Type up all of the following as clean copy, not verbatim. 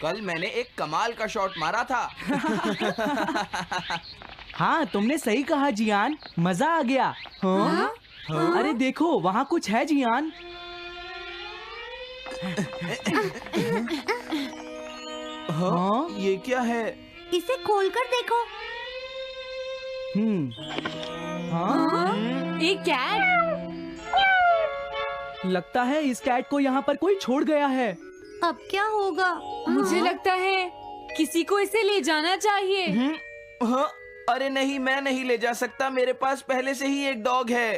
कल मैंने एक कमाल का शॉट मारा था। हाँ, तुमने सही कहा जियान, मजा आ गया। हाँ? अरे देखो, वहाँ कुछ है जियान। हाँ? ये क्या है? इसे खोलकर देखो। हाँ? एक कैट। लगता है इस कैट को यहाँ पर कोई छोड़ गया है। अब क्या होगा? मुझे लगता है किसी को इसे ले जाना चाहिए। हाँ? अरे नहीं, मैं नहीं ले जा सकता, मेरे पास पहले से ही एक डॉग है।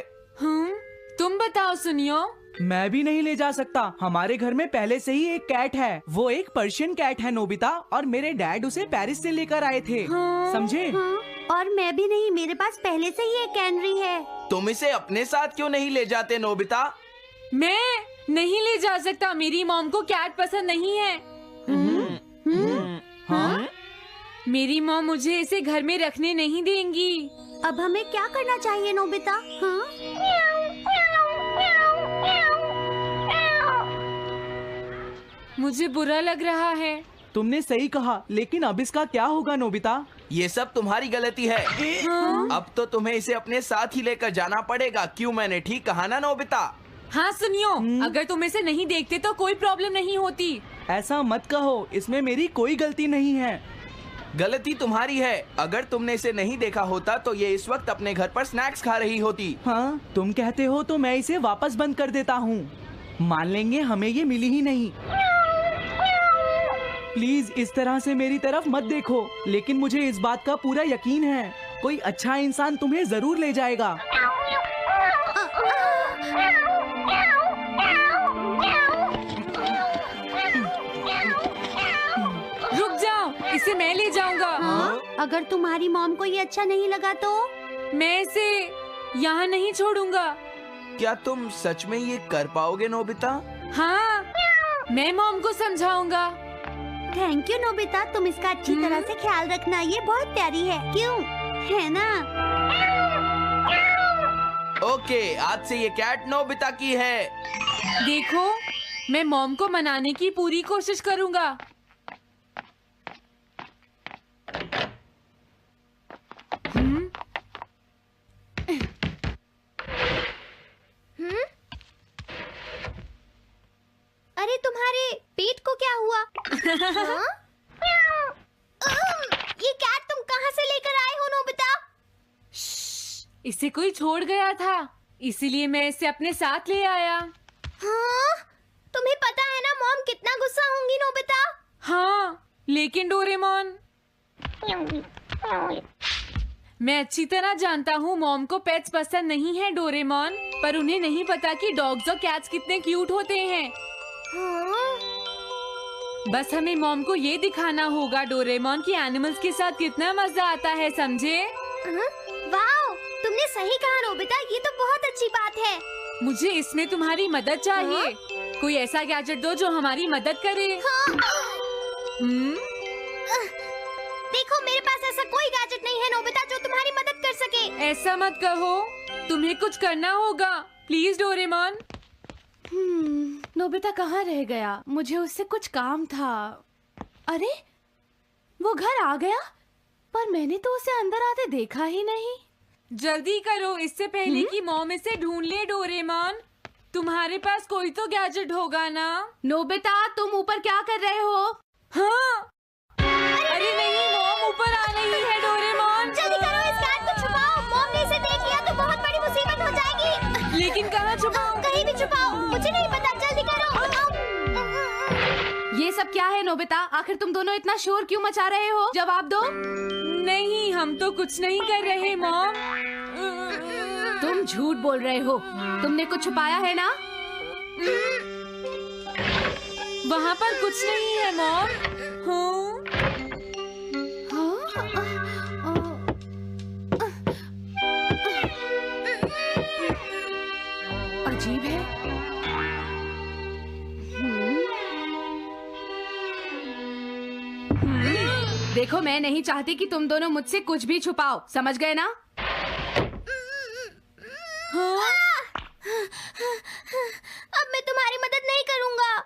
तुम बताओ सुनियो। मैं भी नहीं ले जा सकता, हमारे घर में पहले से ही एक कैट है। वो एक पर्शियन कैट है नोबिता, और मेरे डैड उसे पेरिस से लेकर आए थे। समझे? और मैं भी नहीं, मेरे पास पहले से ही एक कैनरी है। तुम इसे अपने साथ क्यों नहीं ले जाते नोबिता? मैं नहीं ले जा सकता, मेरी मॉम को कैट पसंद नहीं है। हाँ? मेरी मॉम मुझे इसे घर में रखने नहीं देंगी। अब हमें क्या करना चाहिए नोबिता? हाँ? मुझे बुरा लग रहा है। तुमने सही कहा, लेकिन अब इसका क्या होगा नोबिता? ये सब तुम्हारी गलती है। अब तो तुम्हें इसे अपने साथ ही लेकर जाना पड़ेगा। क्यों, मैंने ठीक कहा ना नोबिता? हाँ सुनियो, अगर तुम इसे नहीं देखते तो कोई प्रॉब्लम नहीं होती। ऐसा मत कहो, इसमें मेरी कोई गलती नहीं है। गलती तुम्हारी है। अगर तुमने इसे नहीं देखा होता तो ये इस वक्त अपने घर पर स्नैक्स खा रही होती। हाँ, तुम कहते हो तो मैं इसे वापस बंद कर देता हूँ। मान लेंगे हमें ये मिली ही नहीं। प्लीज इस तरह से मेरी तरफ मत देखो, लेकिन मुझे इस बात का पूरा यकीन है, कोई अच्छा इंसान तुम्हें जरूर ले जाएगा। रुक जाओ, इसे मैं ले जाऊंगा। हाँ? अगर तुम्हारी मॉम को ये अच्छा नहीं लगा तो? मैं इसे यहाँ नहीं छोड़ूंगा। क्या तुम सच में ये कर पाओगे नोबिता? हाँ, मैं मॉम को समझाऊंगा। थैंक यू नोबिता, तुम इसका अच्छी तरह से ख्याल रखना, ये बहुत प्यारी है। क्यों, है ना? ओके, आज से ये कैट नोबिता की है। देखो, मैं मॉम को मनाने की पूरी कोशिश करूंगा। अरे तुम्हारे पेट को क्या हुआ? हाँ? ये कैट तुम कहाँ से लेकर आए हो नोबिता? इसे कोई छोड़ गया था, इसीलिए मैं इसे अपने साथ ले आया। हाँ? तुम्हें पता है ना मॉम कितना गुस्सा होंगी नोबिता? हाँ, लेकिन डोरेमोन, मैं अच्छी तरह जानता हूँ मॉम को पेट्स पसंद नहीं है डोरेमोन, पर उन्हें नहीं पता कि डॉग्स और कैट्स कितने क्यूट होते हैं। हाँ? बस हमें मॉम को ये दिखाना होगा डोरेमोन कि एनिमल्स के साथ कितना मजा आता है, समझे? वाओ, तुमने सही कहा नोबिता, ये तो बहुत अच्छी बात है। मुझे इसमें तुम्हारी मदद चाहिए। कोई ऐसा गैजेट दो जो हमारी मदद करे। देखो, मेरे पास ऐसा कोई गैजेट नहीं है नोबिता जो तुम्हारी मदद कर सके। ऐसा मत कहो, तुम्हें कुछ करना होगा, प्लीज डोरेमोन। नोबिता कहाँ रह गया? मुझे उससे कुछ काम था। अरे, वो घर आ गया, पर मैंने तो उसे अंदर आते देखा ही नहीं। जल्दी करो, इससे पहले कि मॉम इसे ढूंढ ले डोरेमोन। तुम्हारे पास कोई तो गैजेट होगा ना? नोबिता, तुम ऊपर क्या कर रहे हो? हाँ? अरे नहीं, मॉम ऊपर आ रही है डोरेमोन। जल्दी करो, इस कैट को छुपाओ। मॉम ने इसे देख लिया तो बहुत बड़ी मुसीबत हो जाएगी। लेकिन कहाँ छुपाऊं? कहीं भी छुपाओ, मुझे नहीं पता, जल्दी करो। ये सब क्या है नोबिता? आखिर तुम दोनों इतना शोर क्यों मचा रहे हो? जवाब दो। नहीं, हम तो कुछ नहीं कर रहे मॉम। तुम झूठ बोल रहे हो, तुमने कुछ छुपाया है ना? वहाँ पर कुछ नहीं है मॉम। अजीब है। देखो, मैं नहीं चाहती कि तुम दोनों मुझसे कुछ भी छुपाओ, समझ गए ना? अब मैं तुम्हारी मदद नहीं करूँगा।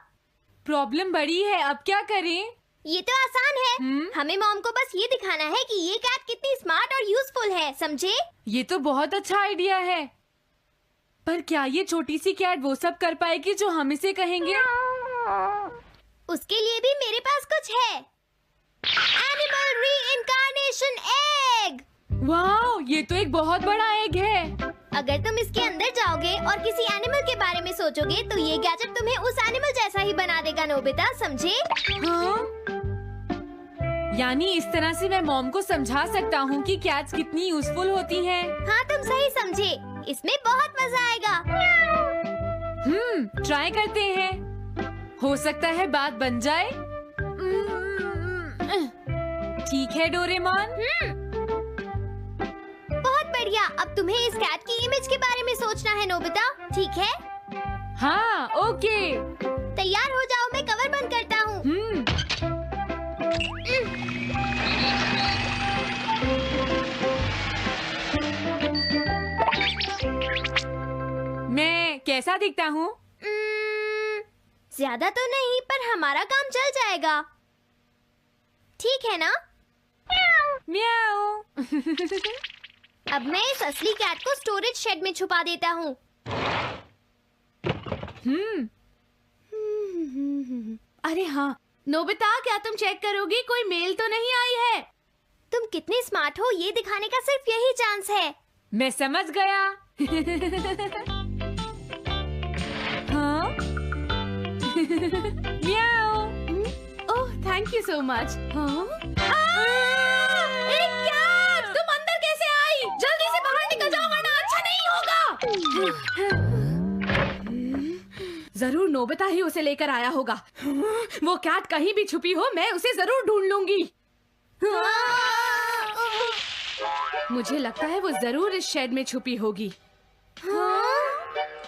प्रॉब्लम बड़ी है, अब क्या करें? ये तो आसान है। हमें मॉम को बस ये दिखाना है कि ये कैट कितनी स्मार्ट और यूजफुल है, समझे? ये तो बहुत अच्छा आइडिया है, पर क्या ये छोटी सी कैट वो सब कर पाएगी जो हम इसे कहेंगे? उसके लिए भी मेरे पास कुछ है। Animal reincarnation egg. वाह, ये तो एक बहुत बड़ा एग है। अगर तुम इसके अंदर जाओगे और किसी एनिमल के बारे में सोचोगे तो ये गैजेट तुम्हें उस एनिमल जैसा ही बना देगा, नोबिता, समझे? हाँ? यानी इस तरह से मैं मॉम को समझा सकता हूँ कि कैट्स कितनी यूजफुल होती हैं। हाँ, तुम सही समझे। इसमें बहुत मजा आएगा। ट्राई करते हैं। हो सकता है बात बन जाए। ठीक है डोरेमोन। बहुत बढ़िया। अब तुम्हें इस कैट की इमेज के बारे में सोचना है, नोबिता, ठीक है? हाँ, ओके। तैयार हो जाओ, मैं कवर बंद करता हूँ। मैं कैसा दिखता हूँ? ज्यादा तो नहीं, पर हमारा काम चल जाएगा, ठीक है ना? म्याऊ। अब मैं इस असली कैट को स्टोरेज शेड में छुपा देता हूँ। अरे हाँ, नोबिता, क्या तुम चेक करोगी कोई मेल तो नहीं आई है? तुम कितने स्मार्ट हो ये दिखाने का सिर्फ यही चांस है। मैं समझ गया। हाँ? म्याऊ। ओह, थैंक यू सो मच। हाँ? एक कैट! तुम अंदर कैसे आई? जल्दी से बाहर निकल जाओ वरना अच्छा नहीं होगा। जरूर नोबिता ही उसे लेकर आया होगा। वो कैट कहीं भी छुपी हो, मैं उसे जरूर ढूंढ लूंगी। मुझे लगता है वो जरूर इस शेड में छुपी होगी।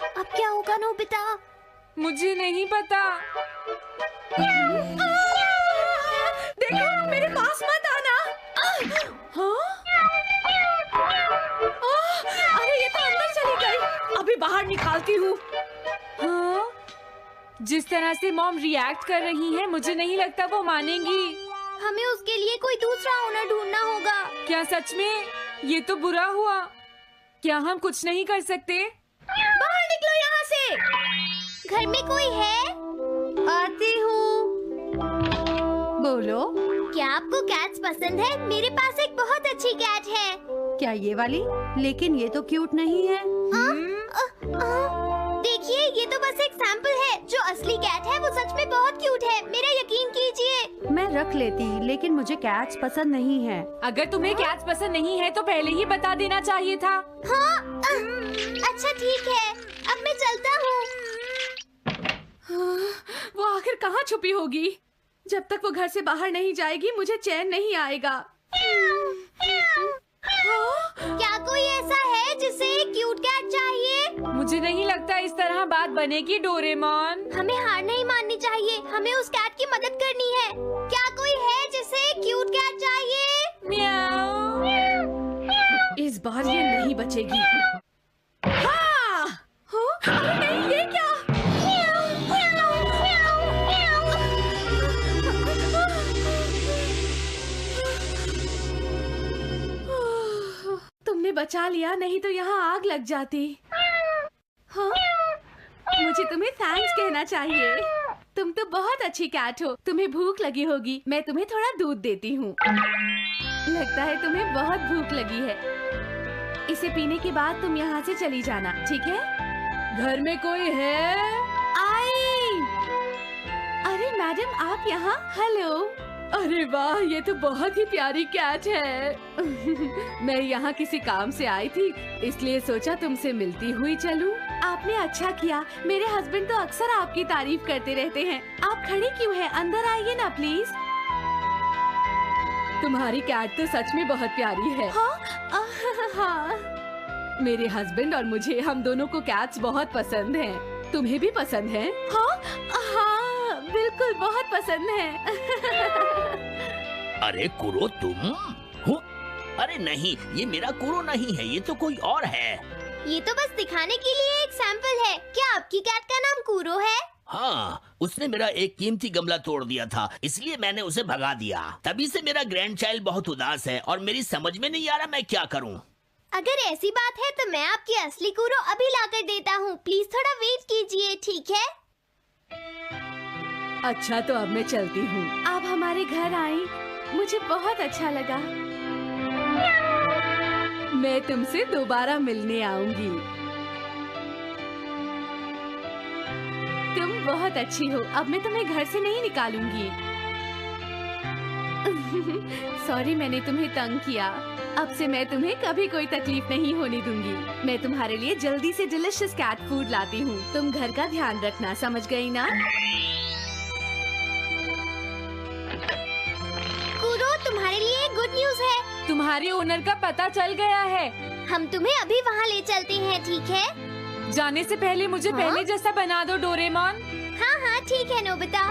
अब क्या होगा, नोबिता? मुझे नहीं पता। देखो, मेरे पास मत आना। हाँ? अरे ये तो अंदर चली गई। अभी बाहर निकालती हूँ। हाँ? जिस तरह से मॉम रिएक्ट कर रही है, मुझे नहीं लगता वो मानेंगी। हमें उसके लिए कोई दूसरा ओनर ढूंढना होगा। क्या सच में? ये तो बुरा हुआ। क्या हम कुछ नहीं कर सकते? बाहर निकलो यहाँ से। घर में कोई है? आती हूँ। बोलो, क्या आपको कैट्स पसंद है? मेरे पास एक बहुत अच्छी कैट है। क्या ये वाली? लेकिन ये तो क्यूट नहीं है। देखिए, ये तो बस एक सैंपल है। जो असली कैट है वो सच में बहुत क्यूट है, मेरा यकीन कीजिए। मैं रख लेती, लेकिन मुझे कैट्स पसंद नहीं है। अगर तुम्हें कैट्स पसंद नहीं है तो पहले ही बता देना चाहिए था। हाँ, अच्छा ठीक है, अब मैं चलता हूँ। वो आखिर कहाँ छुपी होगी? जब तक वो घर से बाहर नहीं जाएगी मुझे चैन नहीं आएगा। क्या कोई ऐसा है जिसे एक क्यूट कैट चाहिए? मुझे नहीं लगता इस तरह बात बनेगी डोरेमोन। हमें हार नहीं माननी चाहिए, हमें उस कैट की मदद करनी है। क्या कोई है जिसे एक क्यूट कैट चाहिए? म्याऊ। इस बार ये नहीं बचेगी। हाँ! अरे नहीं, ये क्या? तुमने बचा लिया, नहीं तो यहाँ आग लग जाती। हाँ? मुझे तुम्हें थैंक्स कहना चाहिए। तुम तो बहुत अच्छी कैट हो। तुम्हें भूख लगी होगी, मैं तुम्हें थोड़ा दूध देती हूँ। लगता है तुम्हें बहुत भूख लगी है। इसे पीने के बाद तुम यहाँ से चली जाना, ठीक है? घर में कोई है? आई! अरे मैडम, आप यहाँ? हेलो। अरे वाह, ये तो बहुत ही प्यारी कैट है। मैं यहाँ किसी काम से आई थी, इसलिए सोचा तुमसे मिलती हुई चलूं। आपने अच्छा किया। मेरे हस्बैंड तो अक्सर आपकी तारीफ करते रहते हैं। आप खड़ी क्यों हैं? अंदर आइए ना प्लीज। तुम्हारी कैट तो सच में बहुत प्यारी है। हाँ? हाँ। मेरे हस्बैंड और मुझे, हम दोनों को कैट्स बहुत पसंद हैं। तुम्हें भी पसंद है? हाँ, हाँ, बिल्कुल बहुत पसंद है। अरे कुरो, तुम हो? अरे नहीं, ये मेरा कुरो नहीं है, ये तो कोई और है। ये तो बस दिखाने के लिए एक सैंपल है। क्या आपकी कैट का नाम कूरो है? हाँ, उसने मेरा एक कीमती गमला तोड़ दिया था, इसलिए मैंने उसे भगा दिया। तभी से मेरा ग्रैंड चाइल्ड बहुत उदास है और मेरी समझ में नहीं आ रहा मैं क्या करूँ। अगर ऐसी बात है तो मैं आपकी असली कूरो अभी लाकर देता हूँ। प्लीज थोड़ा वेट कीजिए, ठीक है? अच्छा, तो अब मैं चलती हूँ। आप हमारे घर आई, मुझे बहुत अच्छा लगा। मैं तुमसे दोबारा मिलने आऊंगी। तुम बहुत अच्छी हो। अब मैं तुम्हें घर से नहीं निकालूंगी। सॉरी, मैंने तुम्हें तंग किया। अब से मैं तुम्हें कभी कोई तकलीफ नहीं होने दूंगी। मैं तुम्हारे लिए जल्दी से डिलिशियस कैट फूड लाती हूँ। तुम घर का ध्यान रखना, समझ गई ना? कूरो, तुम्हारे लिए एक गुड न्यूज है। तुम्हारे ओनर का पता चल गया है। हम तुम्हें अभी वहाँ ले चलते हैं, ठीक है? जाने से पहले मुझे हाँ? पहले जैसा बना दो डोरेमोन। हाँ हाँ, ठीक है नोबिता।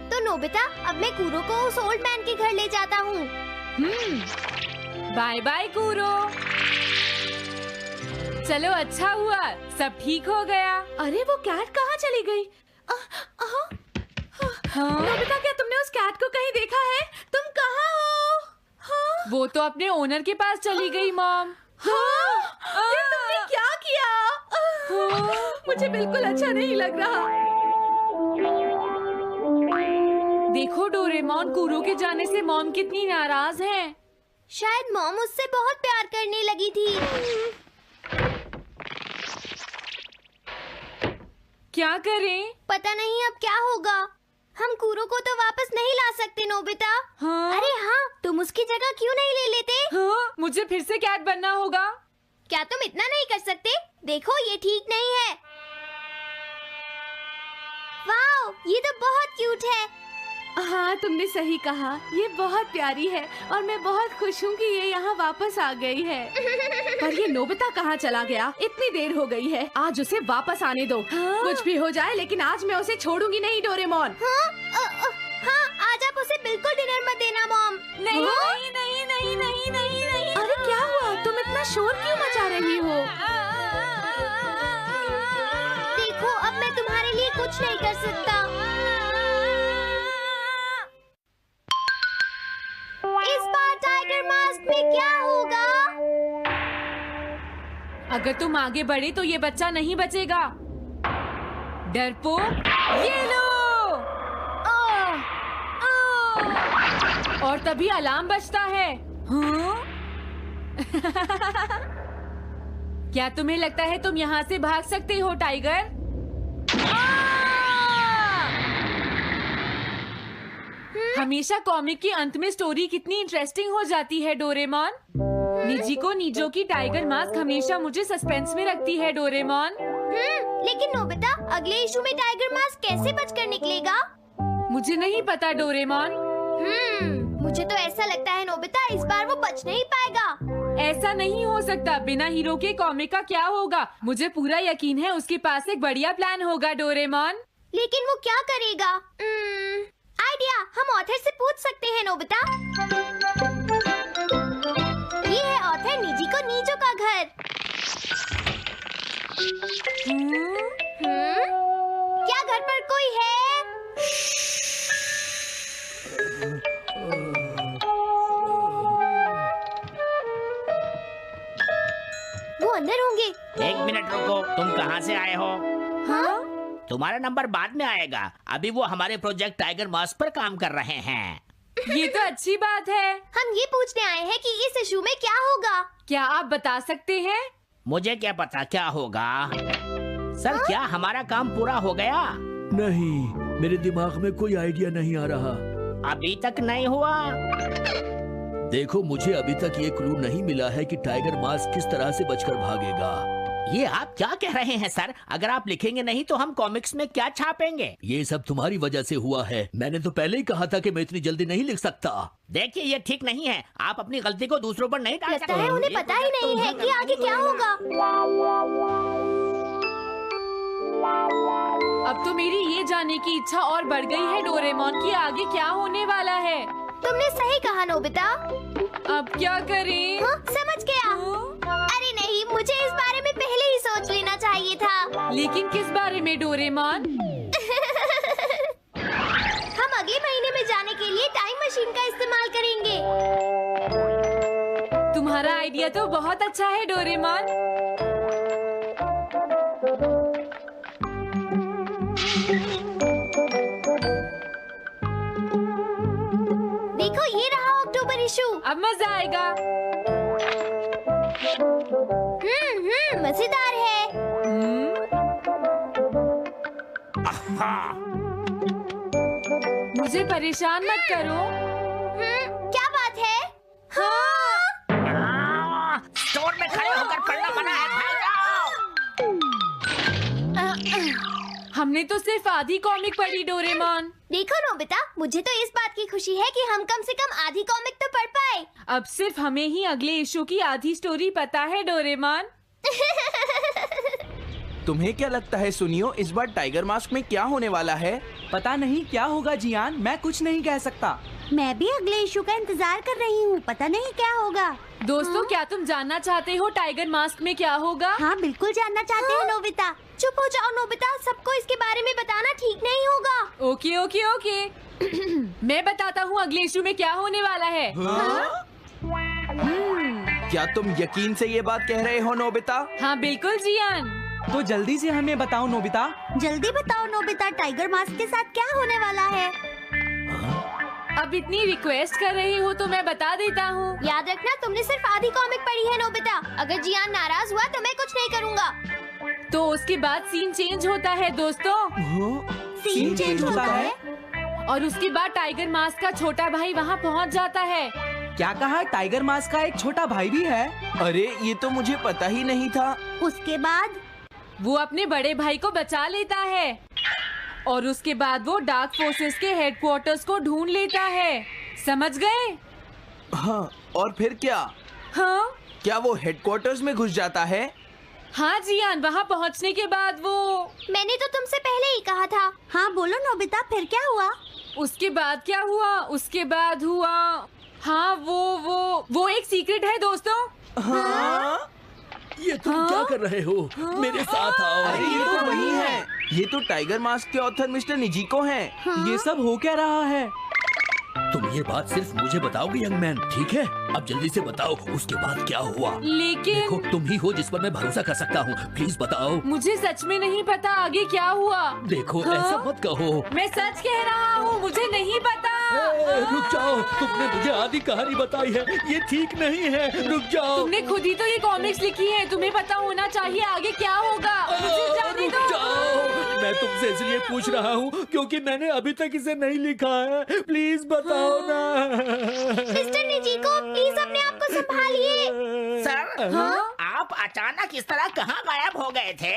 तो नोबिता, अब मैं कूरो को उस ओल्ड मैन के घर ले जाता हूँ। बाय बाय कूरो। चलो, अच्छा हुआ, सब ठीक हो गया। अरे वो कैट कहाँ चली गई? नोबिता, क्या तुमने उस कैट को कहीं देखा है? तुम कहाँ हो? हाँ? वो तो अपने ओनर के पास चली गई मॉम। हाँ? ये तुमने क्या किया? मुझे बिल्कुल अच्छा नहीं लग रहा। देखो डोरेमोन, कूरो के जाने से मॉम कितनी नाराज हैं। शायद मॉम उससे बहुत प्यार करने लगी थी। क्या करें? पता नहीं अब क्या होगा। हम कूरो को तो वापस नहीं ला सकते नोबिता। हाँ? अरे हाँ, तुम उसकी जगह क्यों नहीं ले लेते? हाँ? मुझे फिर से कैट बनना होगा। क्या तुम इतना नहीं कर सकते? देखो, ये ठीक नहीं है। वाओ, ये तो बहुत क्यूट है। हाँ, तुमने सही कहा। ये बहुत प्यारी है और मैं बहुत खुश हूँ कि ये यहाँ वापस आ गई है। पर ये नोबिता कहाँ चला गया? इतनी देर हो गई है। आज उसे वापस आने दो। कुछ भी हो जाए, लेकिन आज मैं उसे छोड़ूंगी नहीं डोरेमोन। हाँ, आज आप उसे बिल्कुल डिनर मत देना मॉम। नहीं नहीं नहीं नहीं नहीं नहीं नहीं। अरे क्या हुआ? तुम इतना शोर क्यों मचा रही हो? देखो, अब मैं तुम्हारे लिए कुछ नहीं कर सकता। इस बार टाइगर मास्क में क्या होगा? अगर तुम आगे बढ़े तो ये बच्चा नहीं बचेगा। डरपोक, ये लो। और तभी अलार्म बजता है। हाँ? क्या तुम्हें लगता है तुम यहाँ से भाग सकते हो टाइगर? हमेशा कॉमिक के अंत में स्टोरी कितनी इंटरेस्टिंग हो जाती है डोरेमोन। निजी को नीजो की टाइगर मास्क हमेशा मुझे सस्पेंस में रखती है डोरेमोन। लेकिन नोबिता, अगले इशू में टाइगर मास्क कैसे बचकर निकलेगा? मुझे नहीं पता डोरेमोन। मुझे तो ऐसा लगता है नोबिता, इस बार वो बच नहीं पाएगा। ऐसा नहीं हो सकता। बिना हीरो के कॉमिक का क्या होगा? मुझे पूरा यकीन है उसके पास एक बढ़िया प्लान होगा डोरेमोन। लेकिन वो क्या करेगा? आइडिया, हम ऑथर से पूछ सकते हैं नोबिता। ये है ऑथर निजी को नीजो का घर। क्या घर पर कोई है? वो अंदर होंगे। एक मिनट रुको, तुम कहाँ से आए हो? हाँ? तुम्हारा नंबर बाद में आएगा। अभी वो हमारे प्रोजेक्ट टाइगर मास्क पर काम कर रहे हैं। ये तो अच्छी बात है। हम ये पूछने आए हैं कि इस इशू में क्या होगा। क्या आप बता सकते हैं? मुझे क्या पता क्या होगा। सर, क्या हमारा काम पूरा हो गया? नहीं, मेरे दिमाग में कोई आइडिया नहीं आ रहा। अभी तक नहीं हुआ। देखो, मुझे अभी तक ये क्लू नहीं मिला है कि टाइगर मास्क किस तरह से बचकर भागेगा। ये आप क्या कह रहे हैं सर? अगर आप लिखेंगे नहीं तो हम कॉमिक्स में क्या छापेंगे? ये सब तुम्हारी वजह से हुआ है। मैंने तो पहले ही कहा था कि मैं इतनी जल्दी नहीं लिख सकता। देखिए, ये ठीक नहीं है। आप अपनी गलती को दूसरों पर नहीं डाल लगता है उन्हें पता ही नहीं है कि आगे क्या होगा। अब तो मेरी ये जानने की इच्छा और बढ़ गई है डोरेमोन कि आगे क्या होने वाला है। तुमने सही कहा नोबिता। अब क्या करें? समझ गया। लेकिन किस बारे में डोरेमोन? हम अगले महीने में जाने के लिए टाइम मशीन का इस्तेमाल करेंगे। तुम्हारा आइडिया तो बहुत अच्छा है डोरेमोन। देखो ये रहा अक्टूबर इशू। अब मजा आएगा। मजेदार है। मुझे परेशान मत करो। क्या बात है? स्टोर में खड़े होकर पढ़ना मना है, भाग जाओ। हमने तो सिर्फ आधी कॉमिक पढ़ी डोरेमोन। देखो नोबिता, मुझे तो इस बात की खुशी है कि हम कम से कम आधी कॉमिक तो पढ़ पाए। अब सिर्फ हमें ही अगले इशू की आधी स्टोरी पता है डोरेमोन। तुम्हें क्या लगता है सुनियो, इस बार टाइगर मास्क में क्या होने वाला है? पता नहीं क्या होगा जियान, मैं कुछ नहीं कह सकता। मैं भी अगले इशू का इंतजार कर रही हूँ, पता नहीं क्या होगा। दोस्तों, क्या तुम जानना चाहते हो टाइगर मास्क में क्या होगा? हाँ बिल्कुल जानना चाहते हैं नोबिता। चुप हो जाओ नोबिता, सबको इसके बारे में बताना ठीक नहीं होगा। Okay okay okay. मैं बताता हूँ अगले इशू में क्या होने वाला है। क्या तुम यकीन से ये बात कह रहे हो नोबिता? हाँ बिल्कुल जियान। तो जल्दी से हमें बताओ नोबिता। जल्दी बताओ नोबिता, टाइगर मास्क के साथ क्या होने वाला है? अब इतनी रिक्वेस्ट कर रही हो तो मैं बता देता हूँ। याद रखना, तुमने सिर्फ आधी कॉमिक पढ़ी है नोबिता। अगर जियान नाराज हुआ तो मैं कुछ नहीं करूँगा। तो उसके बाद सीन चेंज होता है दोस्तों, सीन चेंज होता है? और उसके बाद टाइगर मास्क का छोटा भाई वहाँ पहुँच जाता है। क्या कहा? टाइगर मास्क का एक छोटा भाई भी है? अरे ये तो मुझे पता ही नहीं था। उसके बाद वो अपने बड़े भाई को बचा लेता है और उसके बाद वो डार्क फोर्सेस के हेडक्वार्टर्स को ढूंढ लेता है। समझ गए? हाँ, और फिर क्या? हाँ क्या वो हेडक्वार्टर्स में घुस जाता है? हाँ जियान, वहाँ पहुँचने के बाद वो मैंने तो तुमसे पहले ही कहा था। हाँ बोलो नोबिता, फिर क्या हुआ? उसके बाद क्या हुआ? उसके बाद हुआ, हाँ वो एक सीक्रेट है दोस्तों। हाँ? ये तुम क्या कर रहे हो? मेरे साथ आओ। अरे ये तो वही है, ये तो टाइगर मास्क के ऑथर मिस्टर निजिको हैं। ये सब हो क्या रहा है? तुम ये बात सिर्फ मुझे बताओगे यंग मैन, ठीक है? अब जल्दी से बताओ उसके बाद क्या हुआ। लेकिन देखो तुम ही हो जिस पर मैं भरोसा कर सकता हूँ, प्लीज बताओ। मुझे सच में नहीं पता आगे क्या हुआ। देखो हाँ? ऐसा मत कहो। मैं सच कह रहा हूँ, मुझे नहीं पता। रुक जाओ, तुमने मुझे आधी कहानी बताई है, ये ठीक नहीं है। रुक जाओ। तुमने खुद ही तो ये कॉमिक्स लिखी है, तुम्हें पता होना चाहिए आगे क्या होगा। मुझे जाने रुक दो। जाओ, मैं तुमसे इसलिए पूछ रहा हूँ क्योंकि मैंने अभी तक इसे नहीं लिखा है। प्लीज बताओ ना। मिस्टर निजिको, प्लीज अपने आप को संभालिए। सर, आप अचानक इस तरह कहाँ गायब हो गए थे?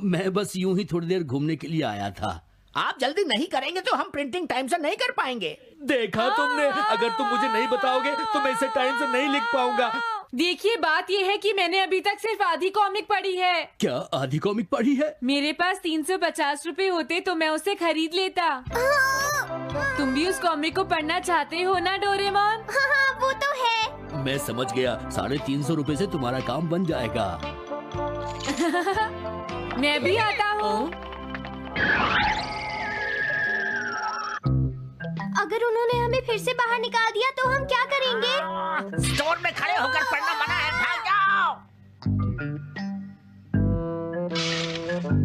मैं बस यूं ही थोड़ी देर घूमने के लिए आया था। आप जल्दी नहीं करेंगे तो हम प्रिंटिंग टाइम से नहीं कर पाएंगे। देखा तुमने, अगर तुम मुझे नहीं बताओगे तो मैं इसे टाइम से नहीं लिख पाऊंगा। देखिए, बात ये है कि मैंने अभी तक सिर्फ आधी कॉमिक पढ़ी है। क्या आधी कॉमिक पढ़ी है? मेरे पास 350 रुपए होते तो मैं उसे खरीद लेता। तुम भी उस कॉमिक को पढ़ना चाहते हो ना डोरेमोन? हाँ वो तो है। मैं समझ गया, 350 रुपए से तुम्हारा काम बन जाएगा। मैं भी आता हूँ। अगर उन्होंने हमें फिर से बाहर निकाल दिया तो हम क्या करेंगे? स्टोर में खड़े होकर पढ़ना मना है, भाग जाओ।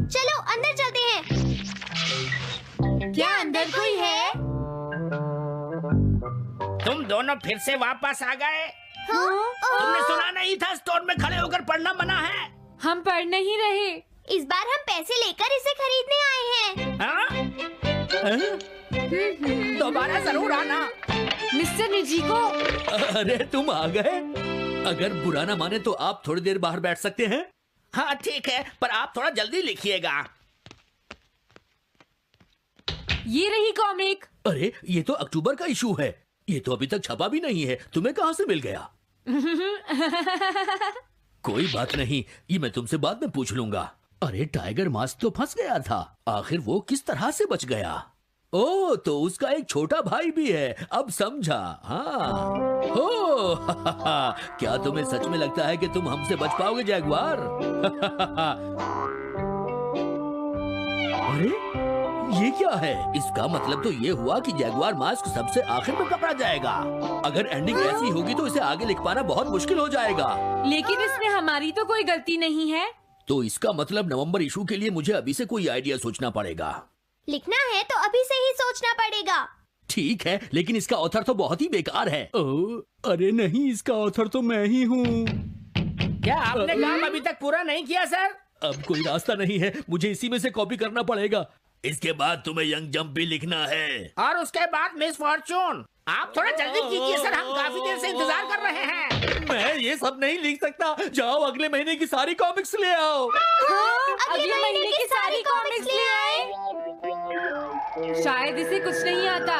चलो अंदर चलते हैं। क्या अंदर कोई है? तुम दोनों फिर से वापस आ गए। हाँ? तुमने सुना नहीं था स्टोर में खड़े होकर पढ़ना मना है? हम पढ़ नहीं रहे। इस बार हम पैसे लेकर इसे खरीदने आए हैं। हाँ? दोबारा जरूर आना। मिस्टर निजिको, अरे तुम आ गए। अगर बुरा ना माने तो आप थोड़ी देर बाहर बैठ सकते हैं। हाँ ठीक है, पर आप थोड़ा जल्दी लिखिएगा। ये रही कॉमिक। अरे ये तो अक्टूबर का इशू है, ये तो अभी तक छपा भी नहीं है। तुम्हें कहाँ से मिल गया? कोई बात नहीं, ये मैं तुमसे बाद में पूछ लूंगा। अरे टाइगर मास्क तो फंस गया था, आखिर वो किस तरह से बच गया? ओ तो उसका एक छोटा भाई भी है, अब समझा। हाँ ओ क्या तुम्हें सच में लगता है कि तुम हमसे बच पाओगे जैगुआर? अरे ये क्या है? इसका मतलब तो ये हुआ कि जैगुआर मास्क सबसे आखिर में पकड़ा जाएगा। अगर एंडिंग ऐसी होगी तो इसे आगे लिख पाना बहुत मुश्किल हो जाएगा। लेकिन इसमें हमारी तो कोई गलती नहीं है। तो इसका मतलब नवंबर इशू के लिए मुझे अभी से कोई आइडिया सोचना पड़ेगा। लिखना है तो अभी से ही सोचना पड़ेगा। ठीक है, लेकिन इसका ऑथर तो बहुत ही बेकार है। अरे नहीं, इसका ऑथर तो मैं ही हूँ। क्या आपने काम अभी तक पूरा नहीं किया सर? अब कोई रास्ता नहीं है, मुझे इसी में से कॉपी करना पड़ेगा। इसके बाद तुम्हें यंग जंप भी लिखना है। और उसके बाद मिस फॉर्चून। आप थोड़ा जल्दी कीजिए सर, हम काफी देर से इंतजार कर रहे हैं। मैं ये सब नहीं लिख सकता। जाओ अगले महीने की सारी कॉमिक्स ले आओ। अगले महीने की सारी कॉमिक्स ले आए। शायद इसे कुछ नहीं आता।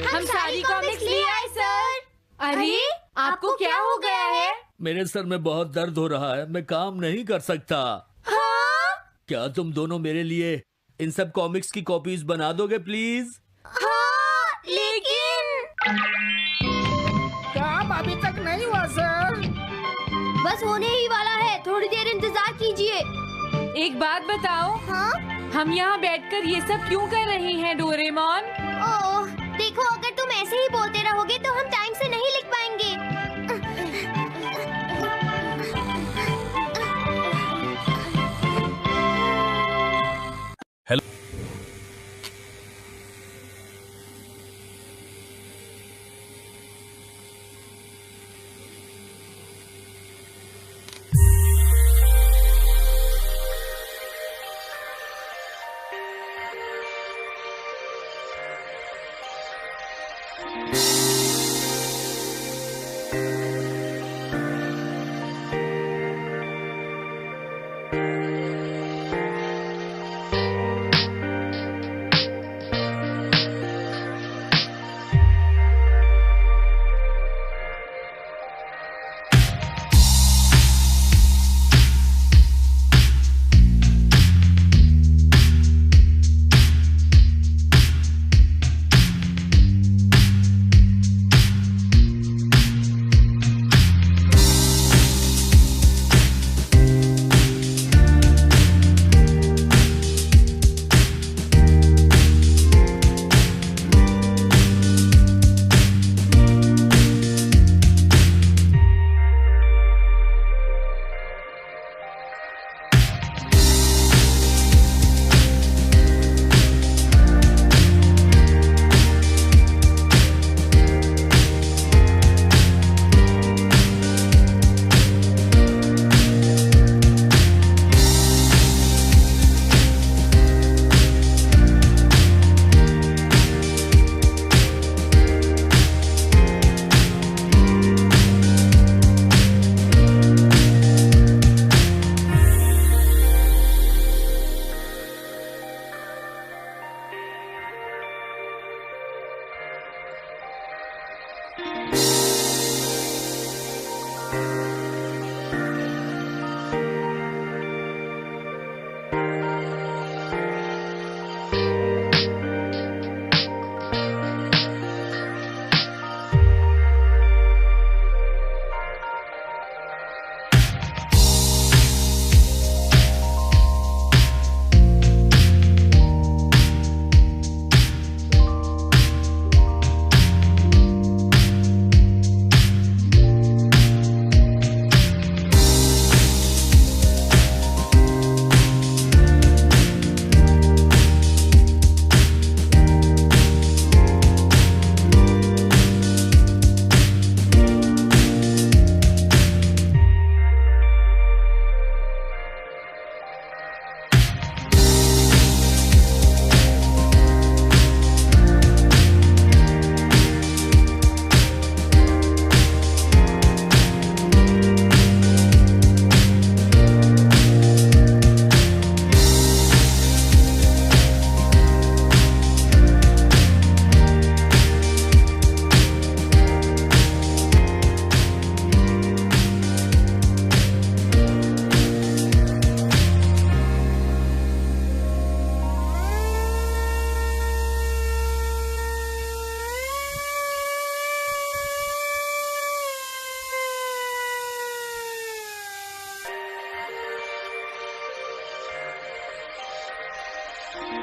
हम सारी कॉमिक्स ले आए सर। अरे आपको क्या हो गया है? मेरे सर में बहुत दर्द हो रहा है, मैं काम नहीं कर सकता। क्या तुम दोनों मेरे लिए इन सब कॉमिक्स की कॉपीज बना दोगे प्लीज? लेकिन काम अभी तक नहीं हुआ सर। बस होने ही वाला है, थोड़ी देर इंतजार कीजिए। एक बात बताओ, हाँ? हम यहाँ बैठकर ये सब क्यों कर रहे हैं डोरेमोन? ओह, देखो अगर तुम ऐसे ही बोलते रहोगे तो हम टाइम से नहीं लिख पाएंगे।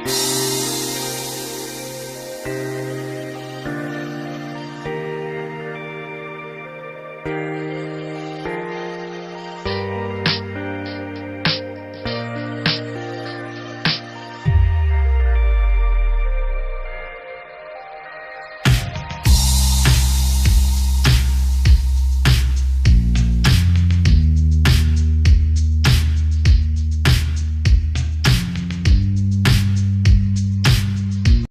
है।